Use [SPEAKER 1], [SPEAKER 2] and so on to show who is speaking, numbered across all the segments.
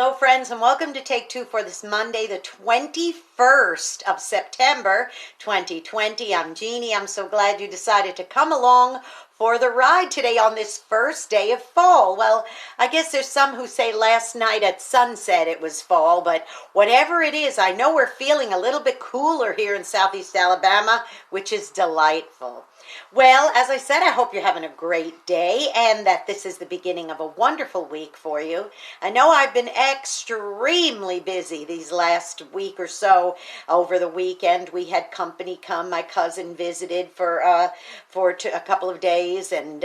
[SPEAKER 1] Hello, friends, and welcome to Take Two for this Monday, the 21st of September, 2020. I'm Jeannie. I'm so glad you decided to come along for the ride today on this first day of fall. Well, I guess there's some who say last night at sunset it was fall, but whatever it is, I know we're feeling a little bit cooler here in Southeast Alabama, which is delightful. Well, as I said, I hope you're having a great day and that this is the beginning of a wonderful week for you. I know I've been extremely busy these last week or so. Over the weekend, we had company come. My cousin visited for a couple of days, and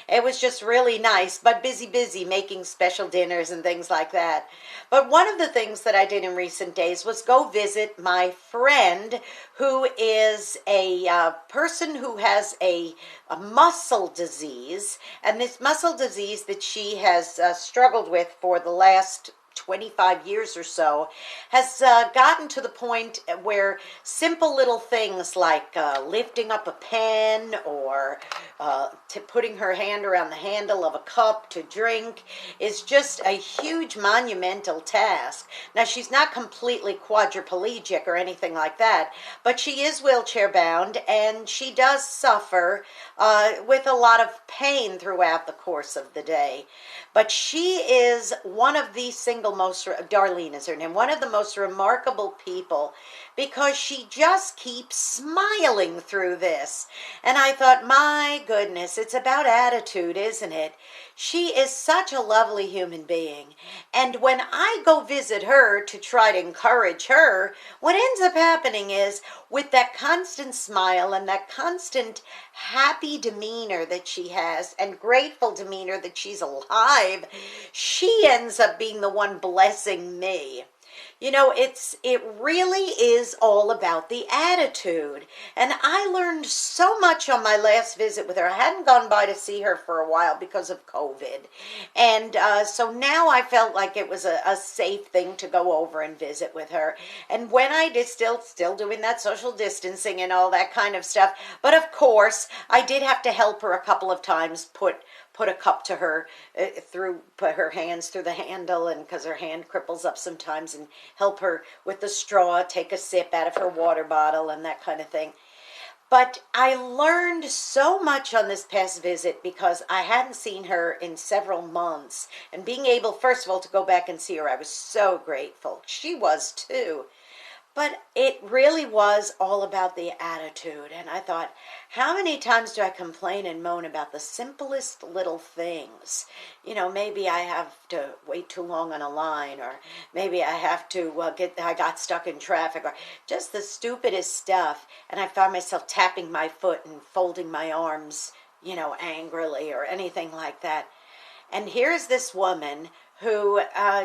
[SPEAKER 1] it was just really nice, but busy making special dinners and things like that. But one of the things that I did in recent days was go visit my friend who is a person who has a muscle disease, and this muscle disease that she has struggled with for the last 25 years or so has gotten to the point where simple little things like lifting up a pen or putting her hand around the handle of a cup to drink is just a huge monumental task. Now, she's not completely quadriplegic or anything like that, but she is wheelchair bound, and she does suffer with a lot of pain throughout the course of the day. But she is one of the Darlene is her name, one of the most remarkable people, because she just keeps smiling through this. And I thought, my goodness, it's about attitude, isn't it? She is such a lovely human being. And when I go visit her to try to encourage her, what ends up happening is, with that constant smile and that constant happy demeanor that she has and grateful demeanor that she's alive, she ends up being the one blessing me. You know, it really is all about the attitude. And I learned so much on my last visit with her. I hadn't gone by to see her for a while because of COVID. And so now I felt like it was a safe thing to go over and visit with her. And when I did, still doing that social distancing and all that kind of stuff. But of course, I did have to help her a couple of times put a cup to her put her hands through the handle, and because her hand cripples up sometimes, and help her with the straw, take a sip out of her water bottle and that kind of thing. But I learned so much on this past visit because I hadn't seen her in several months, and being able, first of all, to go back and see her, I was so grateful. She was too. But it really was all about the attitude. And I thought, how many times do I complain and moan about the simplest little things? You know, maybe I have to wait too long on a line, or maybe I have to I got stuck in traffic, or just the stupidest stuff. And I found myself tapping my foot and folding my arms, angrily or anything like that. And here's this woman who,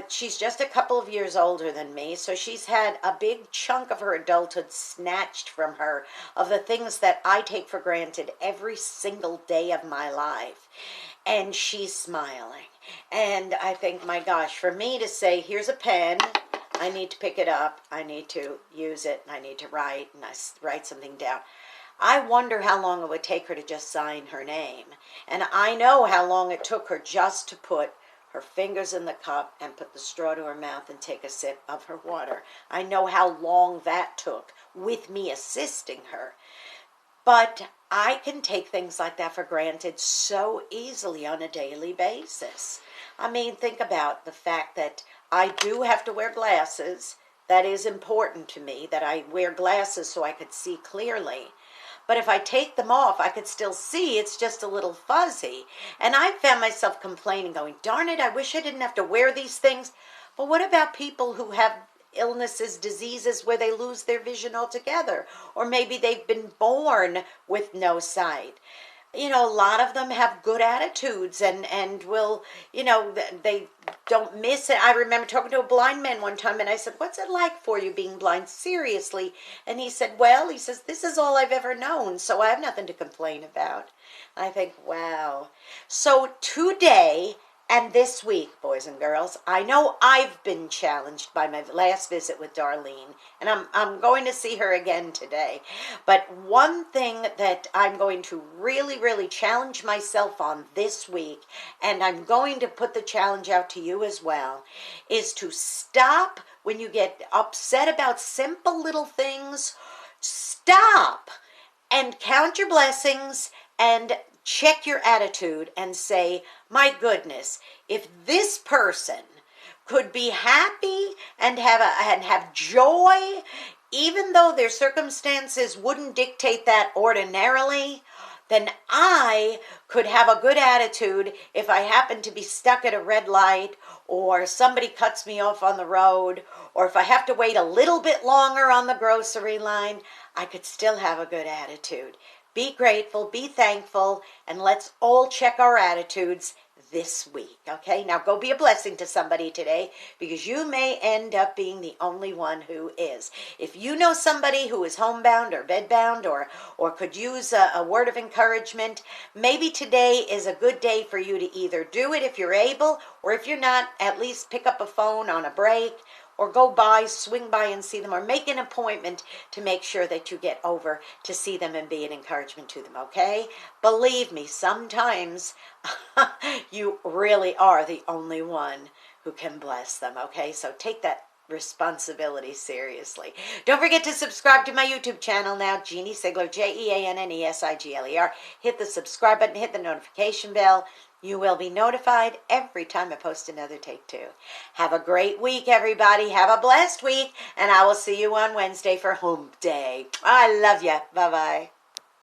[SPEAKER 1] she's just a couple of years older than me, so she's had a big chunk of her adulthood snatched from her of the things that I take for granted every single day of my life. And she's smiling. And I think, my gosh, for me to say, here's a pen, I need to pick it up, I need to use it, and I need to write, and I write something down. I wonder how long it would take her to just sign her name. And I know how long it took her just to put her fingers in the cup and put the straw to her mouth and take a sip of her water. I know how long that took with me assisting her. But I can take things like that for granted so easily on a daily basis. I mean, think about the fact that I do have to wear glasses. That is important to me, that I wear glasses so I could see clearly. But if I take them off, I could still see. It's just a little fuzzy. And I found myself complaining, going, darn it, I wish I didn't have to wear these things. But what about people who have illnesses, diseases where they lose their vision altogether? Or maybe they've been born with no sight. A lot of them have good attitudes and will, they don't miss it. I remember talking to a blind man one time, and I said, what's it like for you being blind? Seriously. And he said, this is all I've ever known, so I have nothing to complain about. I think, wow. So today, And this week, boys and girls, I know I've been challenged by my last visit with Darlene, and I'm going to see her again today. But one thing that I'm going to really, really challenge myself on this week, and I'm going to put the challenge out to you as well, is to stop when you get upset about simple little things. Stop and count your blessings and check your attitude and say, my goodness, if this person could be happy and have joy, even though their circumstances wouldn't dictate that ordinarily, then I could have a good attitude if I happen to be stuck at a red light, or somebody cuts me off on the road, or if I have to wait a little bit longer on the grocery line. I could still have a good attitude. Be grateful, be thankful, and let's all check our attitudes this week, okay? Now go be a blessing to somebody today, because you may end up being the only one who is. If you know somebody who is homebound or bedbound or could use a word of encouragement, maybe today is a good day for you to either do it if you're able, or if you're not, at least pick up a phone on a break, or go by, swing by and see them, or make an appointment to make sure that you get over to see them and be an encouragement to them, okay? Believe me, sometimes you really are the only one who can bless them, okay? So take that responsibility seriously. Don't forget to subscribe to my YouTube channel now, Jeanne Sigler, JeanneSigler. Hit the subscribe button, hit the notification bell. You will be notified every time I post another Take Two. Have a great week, everybody. Have a blessed week, and I will see you on Wednesday for Hump Day. I love you. Bye-bye.